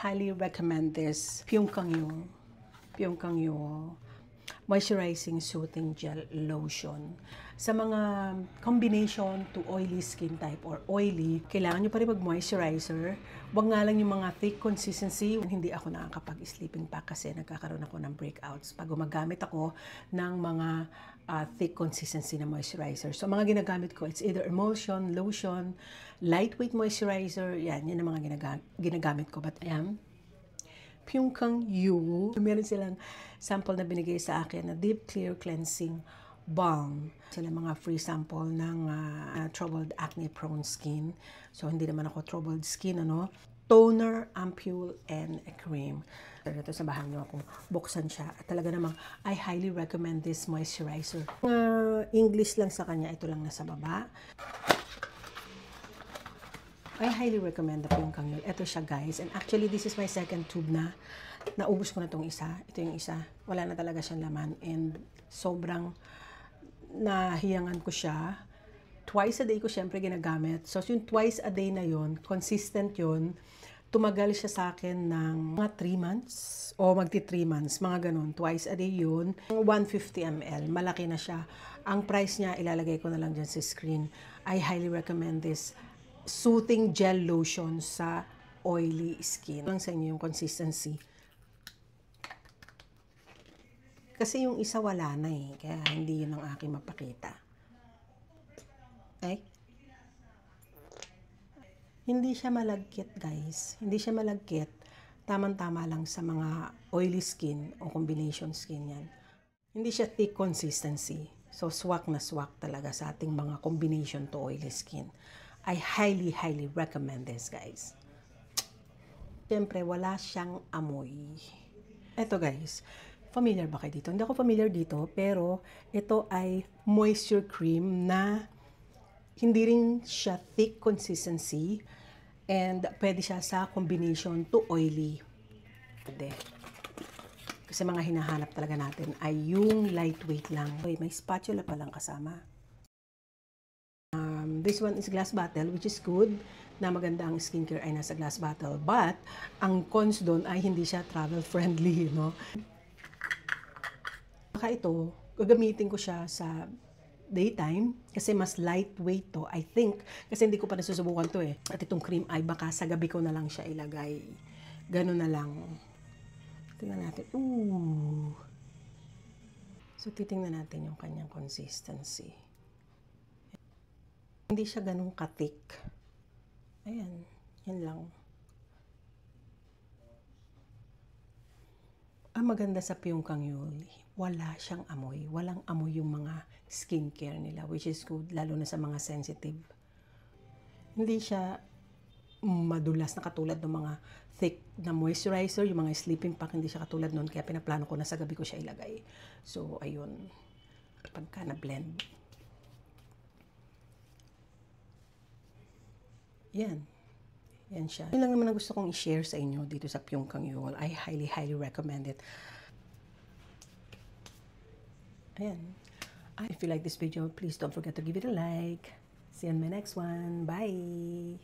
highly recommend this Pyongkangyo Moisturizing Soothing Gel Lotion. Sa mga combination to oily skin type or oily, kailangan nyo pa rin mag-moisturizer. Huwag nga lang yung mga thick consistency. Hindi ako nakakapag-sleeping pack kasi nagkakaroon ako ng breakouts pag gumagamit ako ng mga thick consistency na moisturizer. So, mga ginagamit ko, it's either emulsion, lotion, lightweight moisturizer. Yan ang mga ginagamit ko. But ayan, Pyongkangyo. Meron silang sample na binigay sa akin na Deep Clear Cleansing Balm. Sila mga free sample ng troubled acne-prone skin. So, hindi naman ako troubled skin, ano? Toner, ampule, and a cream. Ito, sabahan nyo akong buksan siya. At talaga namang, I highly recommend this moisturizer. English lang sa kanya, ito lang nasa baba. I highly recommend the Pyongkangyo. Ito siya, guys. And actually, this is my second tube na. Naubos ko na itong isa. Ito yung isa. Wala na talaga siyang laman. And sobrang nahiyangan ko siya. Twice a day ko syempre ginagamit. So, yung twice a day na yon, consistent yon, tumagal siya sa akin ng mga 3 months o magti 3 months. Mga ganun. Twice a day yun. 150 ml. Malaki na siya. Ang price niya, ilalagay ko na lang dyan sa screen. I highly recommend this soothing gel lotion sa oily skin. Lang sa inyo yung consistency. Kasi yung isa wala na eh. Kaya hindi yun ang aking mapakita. Okay? Hindi siya malagkit, guys. Hindi siya malagkit. Tamang-tama lang sa mga oily skin o combination skin yan. Hindi siya thick consistency. So, swak na swak talaga sa ating mga combination to oily skin. I highly, highly recommend this, guys. Siyempre, wala siyang amoy. Ito, guys. Familiar ba kayo dito? Hindi ako familiar dito, pero ito ay moisture cream na hindi rin siya thick consistency and pwede siya sa combination to oily. Pwede. Kasi mga hinahanap talaga natin ay yung lightweight lang. May spatula pa lang kasama. This one is glass bottle, which is good na maganda ang skincare ay nasa glass bottle. But, ang cons doon ay hindi siya travel friendly, no? Saka ito, gagamitin ko siya sa daytime kasi mas lightweight to, I think. Kasi hindi ko pa nasusubukan to eh. At itong cream ay baka sa gabi ko na lang siya ilagay. Ganun na lang. Tingnan natin. Ooh! So, titingnan natin yung kanyang consistency. Hindi siya ganun ka-thick. Ayan. Yan lang. Ang maganda sa Pyongkangyo, wala siyang amoy. Walang amoy yung mga skincare nila, which is good, lalo na sa mga sensitive. Hindi siya madulas na katulad ng mga thick na moisturizer, yung mga sleeping pack, hindi siya katulad nun, kaya pinaplano ko na sa gabi ko siya ilagay. So, ayun. Pagka na-blend. Yan. Yan siya. Yun lang naman ang gusto kong i-share sa inyo dito sa Pyongkangyo. I highly, highly recommend it. Ayan. If you like this video, please don't forget to give it a like. See you in my next one. Bye!